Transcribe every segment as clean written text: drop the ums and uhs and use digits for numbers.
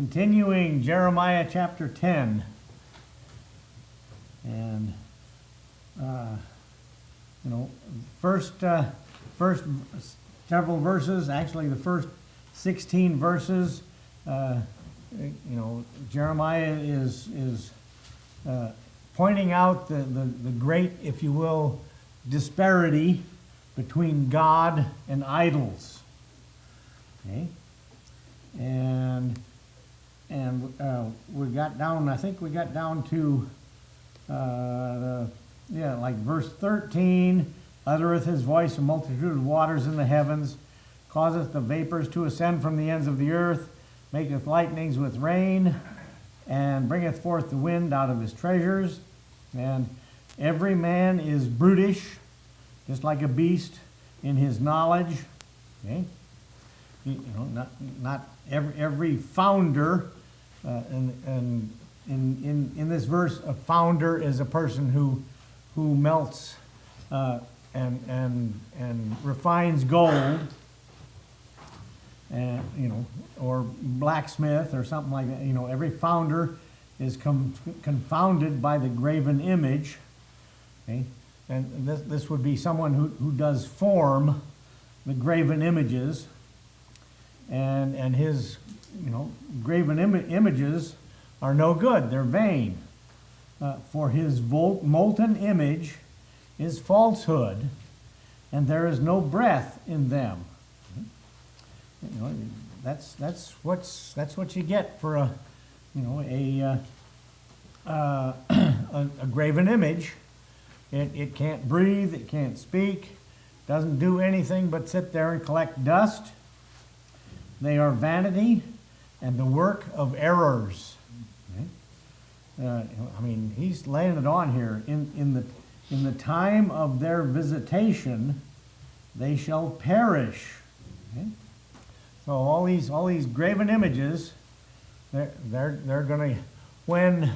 continuing Jeremiah chapter 10. And, first several verses, actually the first 16 verses, Jeremiah is pointing out the great, if you will, disparity between God and idols. Okay? And we got down, I think we got down to, like verse 13, uttereth his voice a multitude of waters in the heavens, causeth the vapors to ascend from the ends of the earth, maketh lightnings with rain, and bringeth forth the wind out of his treasures. And every man is brutish, just like a beast in his knowledge. Okay? Not every founder, and in this verse, a founder is a person who melts and refines gold, and or blacksmith or something like that. Every founder is confounded by the graven image. Okay, and this would be someone who does form the graven images, and his graven images are no good. They're vain. For his molten image is falsehood, and there is no breath in them. That's what you get for a graven image. It can't breathe. It can't speak. Doesn't do anything but sit there and collect dust. They are vanity and the work of errors. Okay? He's laying it on here. In the time of their visitation, they shall perish. Okay? So all these graven images, they're going to, when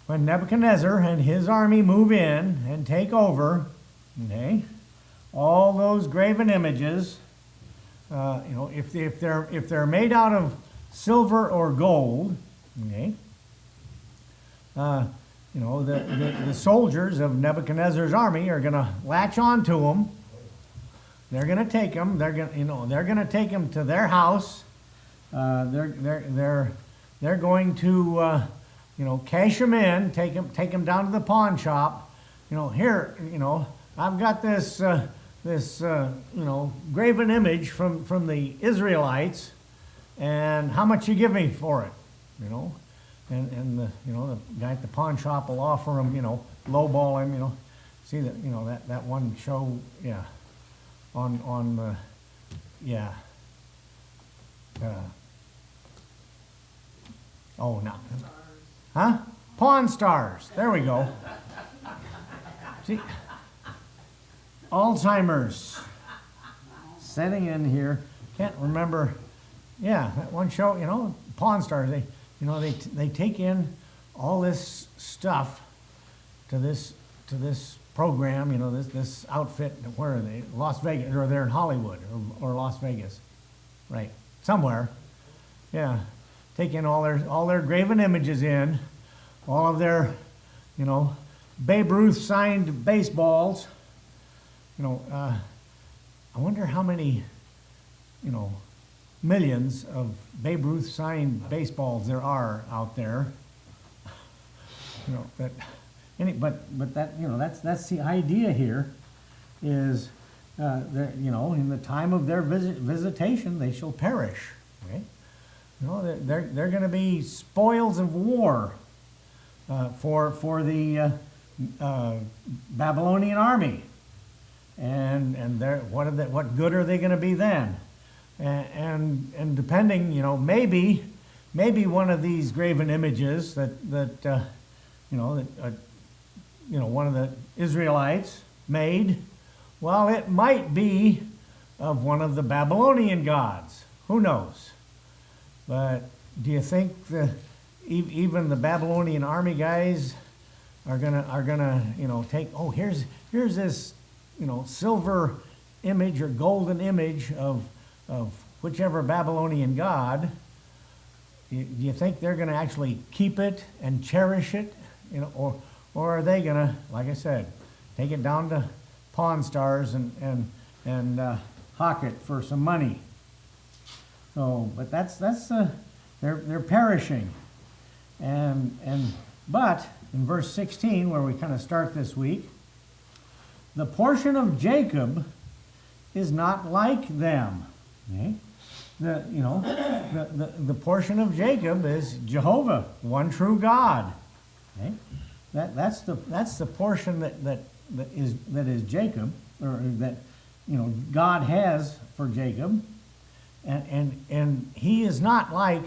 Nebuchadnezzar and his army move in and take over, okay, all those graven images, if they're made out of silver or gold, okay, the soldiers of Nebuchadnezzar's army are going to latch onto them. They're going to take them. They're going to take them to their house. They're going to cash them in, take them down to the pawn shop. Here, I've got this graven image from the Israelites, and how much you give me for it? And the guy at the pawn shop will offer him, lowball him. See that one show, yeah. On the, yeah. No. Huh? Pawn Stars. There we go. See, Alzheimer's setting in here. Can't remember. Yeah, that one show. Pawn Stars. They take in all this stuff to this program, this outfit. Where are they? Las Vegas, or they're in Hollywood, or Las Vegas, right? Somewhere, yeah. Take in all their graven images in, all of their, Babe Ruth signed baseballs. I wonder how many, millions of Babe Ruth signed baseballs there are out there. But that's the idea here, is in the time of their visitation they shall perish. Okay, they're going to be spoils of war for the Babylonian army, and what good are they going to be then? And depending, maybe one of these graven images that one of the Israelites made, well, it might be of one of the Babylonian gods. Who knows? But do you think even the Babylonian army guys are gonna take? Oh, here's this silver image or golden image of whichever Babylonian god. do you think they're going to actually keep it and cherish it, or are they going to, like I said, take it down to Pawn Stars and hawk it for some money? So, but they're perishing, but in verse 16, where we kind of start this week, the portion of Jacob is not like them. Okay? The portion of Jacob is Jehovah, one true God. Okay? That's the portion that is Jacob, or that God has for Jacob, and he is not like.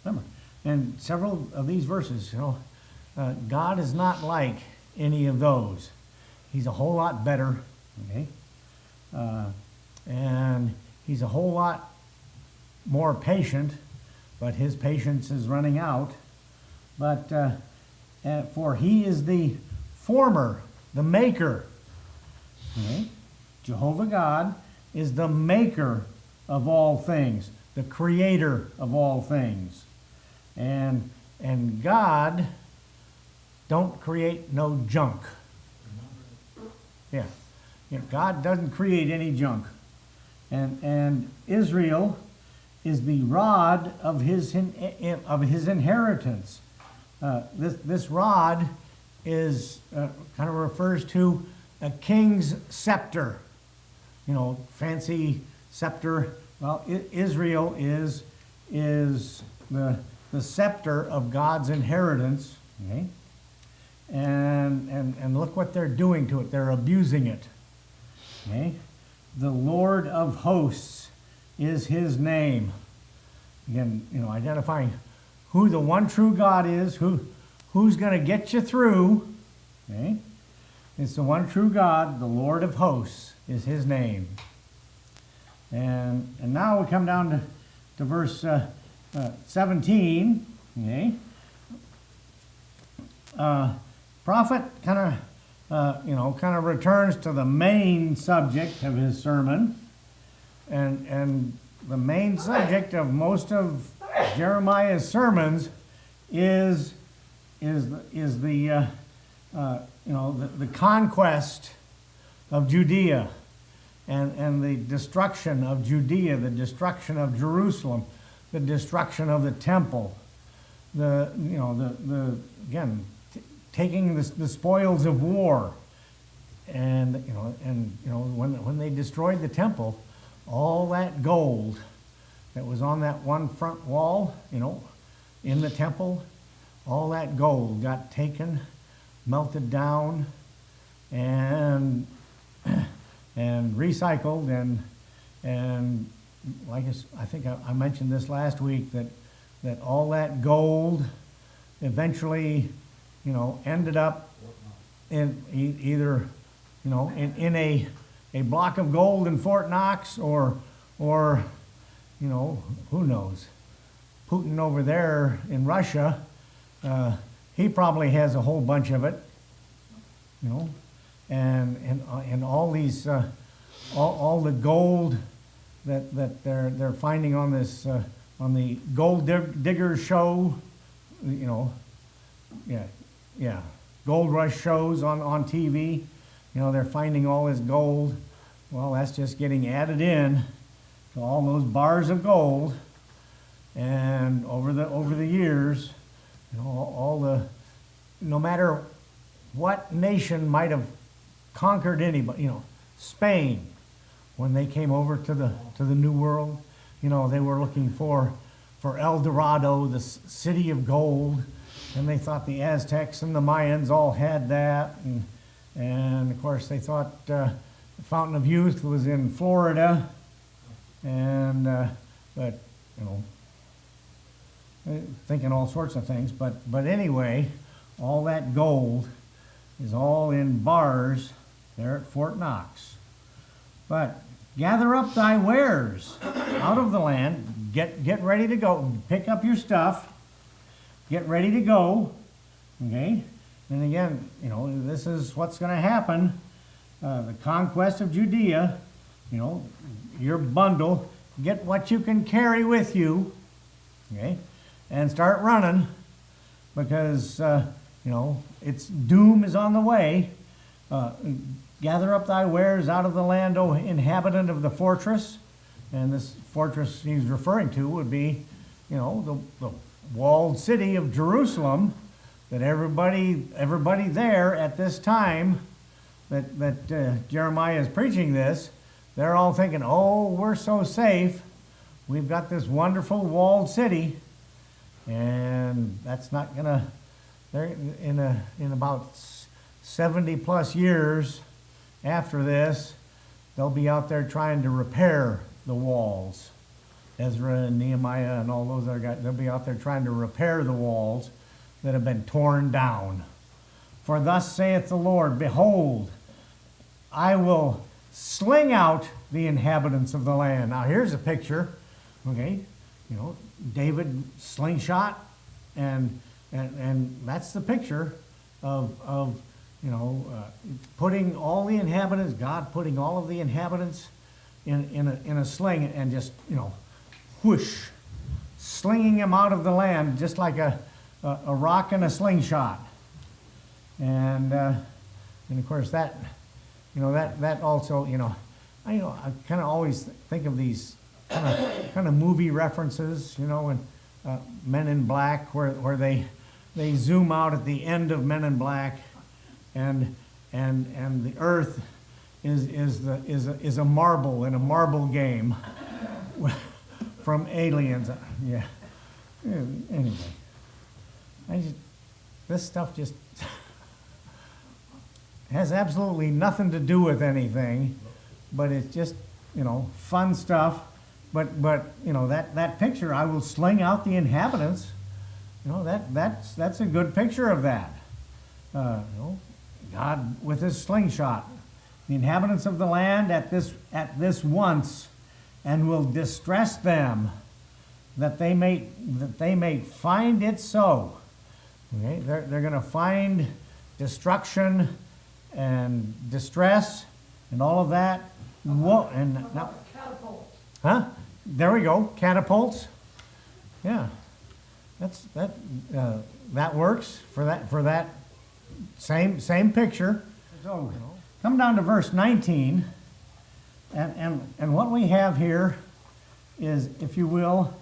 Remember, in several of these verses, God is not like any of those. He's a whole lot better, okay, and he's a whole lot more patient, but his patience is running out. But for he is the former, the maker. Okay? Jehovah God is the maker of all things, the creator of all things. And God don't create no junk. Yeah. God doesn't create any junk. And Israel is the rod of his inheritance. This rod is kind of refers to a king's scepter. Fancy scepter. Well, Israel is the scepter of God's inheritance. Okay? And look what they're doing to it. They're abusing it. Okay? The Lord of hosts is his name. Again, identifying who the one true God is, who's going to get you through. Okay? It's the one true God, the Lord of hosts is his name. And now we come down to verse 17. Okay? Prophet kind of returns to the main subject of his sermon, and the main subject of most of Jeremiah's sermons is the conquest of Judea and the destruction of Judea, the destruction of Jerusalem, the destruction of the temple, taking the spoils of war, and when they destroyed the temple, all that gold that was on that one front wall, in the temple, all that gold got taken, melted down, and recycled, and like I think I mentioned this last week, that all that gold eventually ended up in either in a block of gold in Fort Knox, or who knows, Putin over there in Russia, he probably has a whole bunch of it, and all these all the gold that they're finding on this on the gold digger show, gold rush shows on TV. They're finding all this gold. Well, that's just getting added in to all those bars of gold, and over the years, no matter what nation might have conquered anybody, Spain, when they came over to the New World, they were looking for El Dorado, the city of gold, and they thought the Aztecs and the Mayans all had that, and of course they thought the Fountain of Youth was in Florida, and but thinking all sorts of things, but anyway, all that gold is all in bars there at Fort Knox. But gather up thy wares out of the land, get ready to go, pick up your stuff, get ready to go, okay? And again, this is what's going to happen, the conquest of Judea, your bundle, get what you can carry with you, okay? and start running because, its doom is on the way. Gather up thy wares out of the land, O inhabitant of the fortress. And this fortress he's referring to would be, the walled city of Jerusalem, that everybody there at this time that Jeremiah is preaching this, they're all thinking, oh, we're so safe. We've got this wonderful walled city. And that's not going to, they're in about 70 plus years after this, they'll be out there trying to repair the walls. Ezra and Nehemiah and all those other guys, they'll be out there trying to repair the walls that have been torn down. For thus saith the Lord, behold, I will sling out the inhabitants of the land. Now here's a picture, okay? David slingshot, and that's the picture of putting all the inhabitants, God putting all of the inhabitants in a sling and just, whoosh, slinging them out of the land just like a rock in a slingshot. And of course that also, I kind of always think of these kind of movie references, and Men in Black, where they zoom out at the end of Men in Black, and the earth is a marble in a marble game from aliens. Yeah. Anyway, this stuff just has absolutely nothing to do with anything, but it's just fun stuff. But that picture, I will sling out the inhabitants. That's a good picture of that. God with his slingshot, the inhabitants of the land at this once, and will distress them, that they may find it so. Okay, they're going to find destruction and distress and all of that. Whoa, and now, huh? There we go, catapults. Yeah, that works for that same picture. So come down to verse 19, and what we have here is, if you will,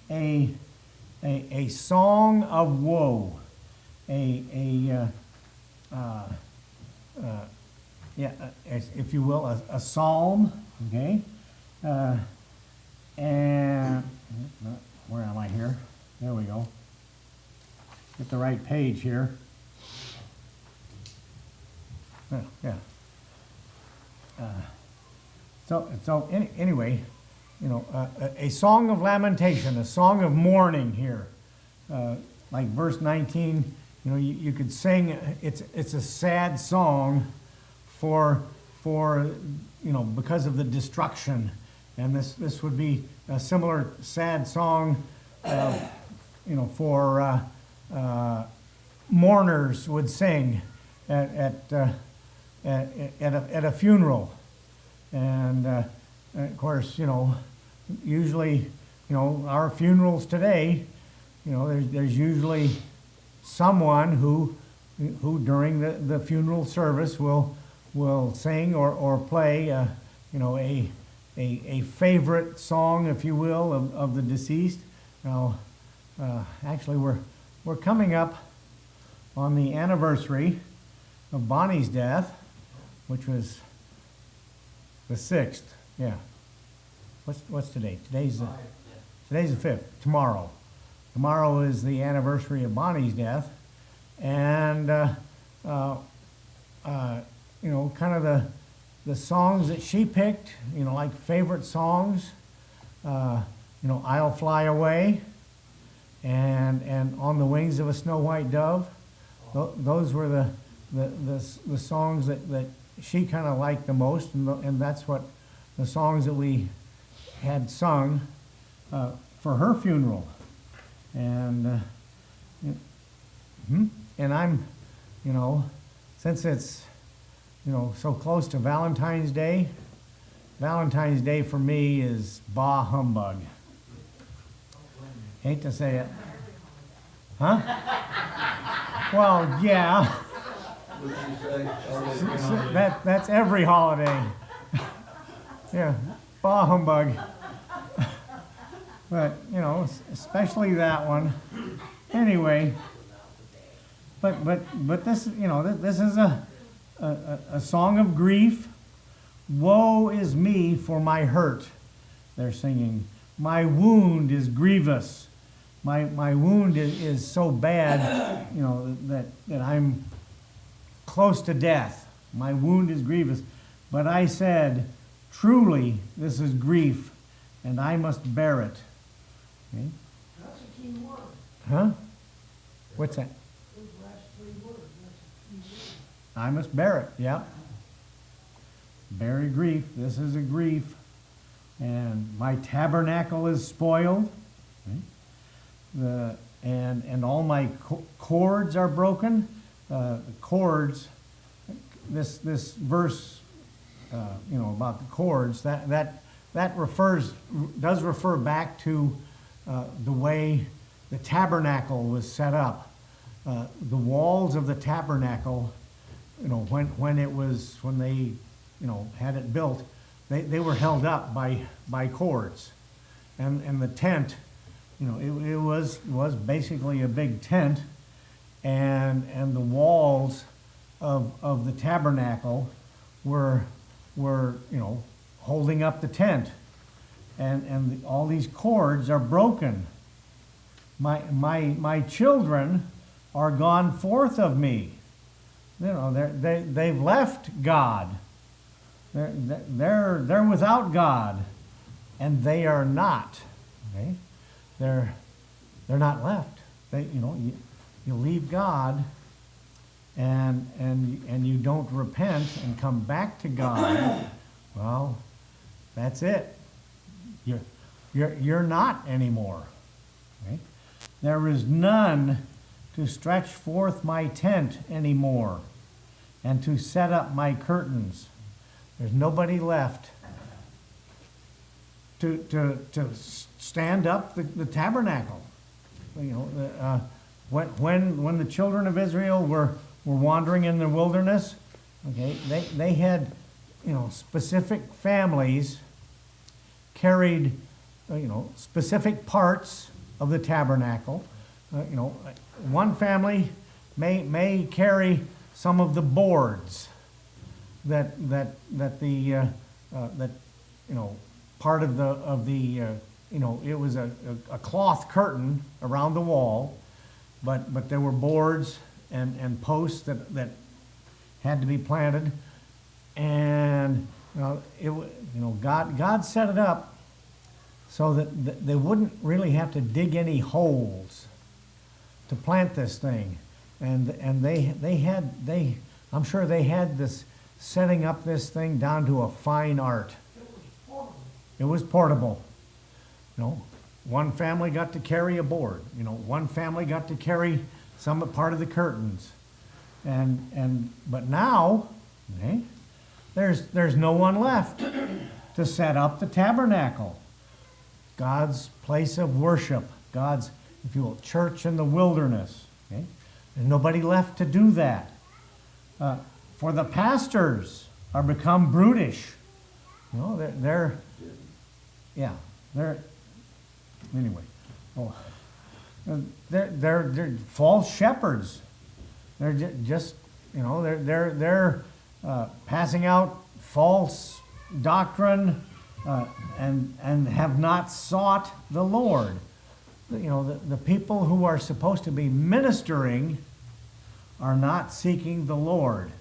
a song of woe, if you will, a psalm. Okay, and where am I here? There we go. Get the right page here. Yeah. Anyway, a song of lamentation, a song of mourning here. Like verse 19, you could sing, it's a sad song for because of the destruction. And this would be a similar sad song, for mourners would sing at a funeral. And of course, usually, our funerals today, there's usually someone who during the funeral service will sing or play, a favorite song, if you will, of the deceased. Now, actually, we're coming up on the anniversary of Bonnie's death, which was the 6th. Yeah. What's today? Today's the 5th. Tomorrow is the anniversary of Bonnie's death, and kind of the songs that she picked, like favorite songs, I'll Fly Away, and On the Wings of a Snow White Dove. Those were the songs that she kind of liked the most, and that's what the songs that we had sung for her funeral. And and I'm, since it's so close to Valentine's Day for me is bah humbug. Hate to say it. Huh? Well, yeah. What'd you say? That's every holiday. Yeah, bah humbug. But, you know, especially that one. Anyway, but this, you know, this is a song of grief. Woe is me for my hurt, they're singing. My wound is grievous. My wound is so bad, you know, that I'm close to death. My wound is grievous. But I said, truly, this is grief, and I must bear it. Okay? That's a key word. Huh? What's that? Those last 3 words, that's a key word. I must bear it, yeah. Bear grief, this is a grief. And my tabernacle is spoiled. Okay? And all my cords are broken. The cords, this verse, you know, about the cords, that does refer back to the way the tabernacle was set up. The walls of the tabernacle, you know, when they, you know, had it built, they were held up by cords, and the tent, you know, it was basically a big tent, and the walls of the tabernacle were you know, holding up the tent, and all these cords are broken. My children are gone forth of me. You know, they've left God. They're without God, and they are not. Okay? They're not left. You know, you leave God, and you don't repent and come back to God. Well, that's it. You're not anymore. Okay? There is none to stretch forth my tent anymore, and to set up my curtains. There's nobody left to stand up the tabernacle. You know, when the children of Israel were wandering in the wilderness, okay, they had, you know, specific families carried, you know, specific parts of the tabernacle. You know, one family may carry some of the boards that you know, part of the you know, it was a cloth curtain around the wall, but there were boards and posts that had to be planted, and God set it up so that they wouldn't really have to dig any holes to plant this thing, and I'm sure they had this setting up this thing down to a fine art. It was portable. You know, one family got to carry a board. You know, one family got to carry some part of the curtains, but now, okay, there's no one left to set up the tabernacle, God's place of worship, God's, if you will, church in the wilderness. Okay, there's nobody left to do that. For the pastors are become brutish. You know, they're anyway. Oh, they're false shepherds. They're just, you know, they're passing out false doctrine and have not sought the Lord. You know, the people who are supposed to be ministering are not seeking the Lord.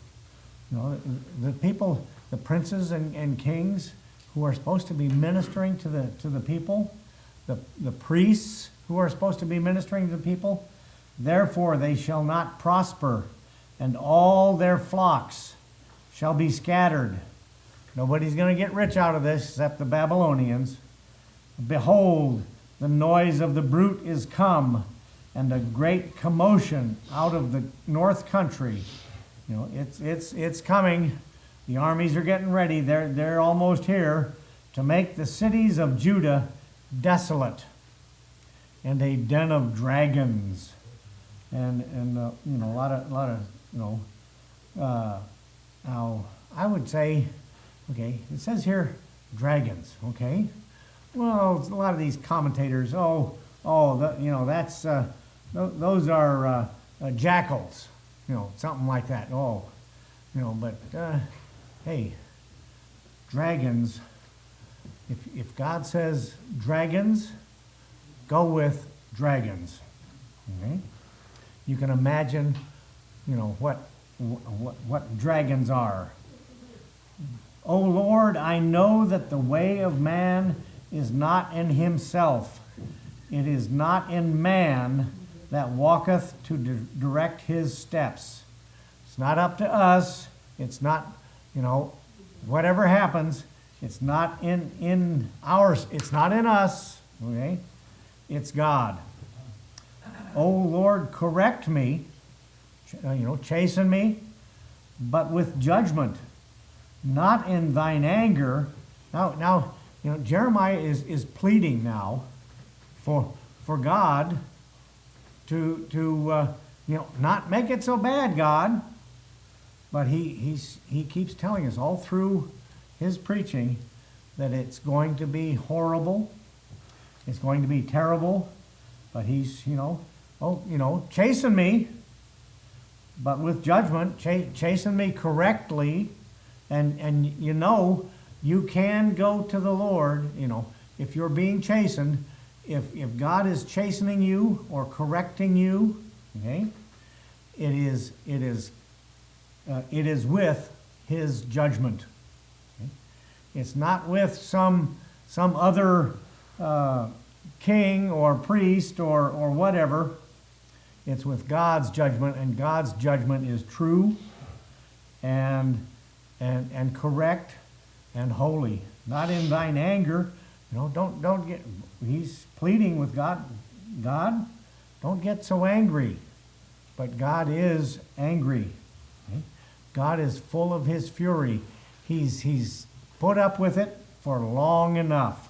You know, the people, the princes and kings who are supposed to be ministering to the people, the priests who are supposed to be ministering to the people, therefore they shall not prosper, and all their flocks shall be scattered. Nobody's going to get rich out of this except the Babylonians. Behold, the noise of the bruit is come, and a great commotion out of the north country. You know, it's coming. The armies are getting ready. They're almost here to make the cities of Judah desolate and a den of dragons. you know, a lot of, you know, now, I would say, okay, it says here, dragons, okay? Well, a lot of these commentators, you know, that's, those are jackals, you know, something like that. Oh, you know, but, hey, dragons, if God says dragons, go with dragons, okay? You can imagine, you know, what dragons are. O Lord, I know that the way of man is not in himself. It is not in man that walketh to direct his steps. It's not up to us. It's not, you know, whatever happens, it's not in ours. It's not in us, okay? It's God. O Lord, correct me, you know, chasten me, but with judgment, not in thine anger. Now, you know, Jeremiah is pleading now for God to you know, not make it so bad, God. But he keeps telling us all through his preaching that it's going to be horrible, it's going to be terrible. But he's, you know, chasten me, but with judgment, chasten me correctly. And you know, you can go to the Lord, you know, if you're being chastened, if God is chastening you or correcting you, okay, it is with his judgment. Okay? It's not with some other king or priest or whatever. It's with God's judgment, and God's judgment is true and correct and holy. Not in thine anger. You know, don't get, he's pleading with God, don't get so angry. But God is angry. Okay? God is full of his fury. He's put up with it for long enough.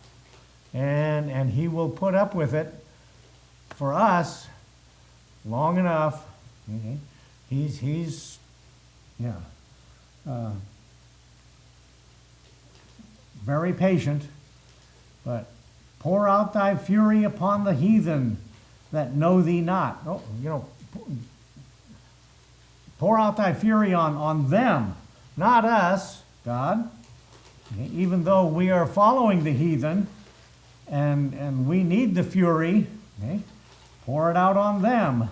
And he will put up with it for us long enough. Okay? He's very patient, but pour out thy fury upon the heathen that know thee not. Oh, you know, pour out thy fury on them, not us, God. Okay? Even though we are following the heathen and we need the fury, okay? Pour it out on them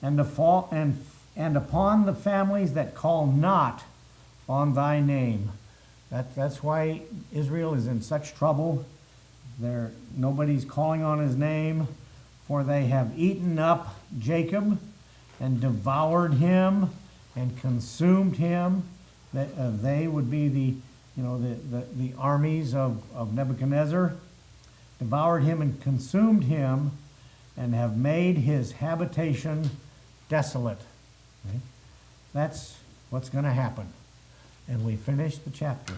and upon the families that call not on thy name. That's why Israel is in such trouble. Nobody's calling on his name, for they have eaten up Jacob and devoured him and consumed him. They would be the armies of Nebuchadnezzar. Devoured him and consumed him, and have made his habitation desolate. Okay? That's what's going to happen. And we finish the chapter.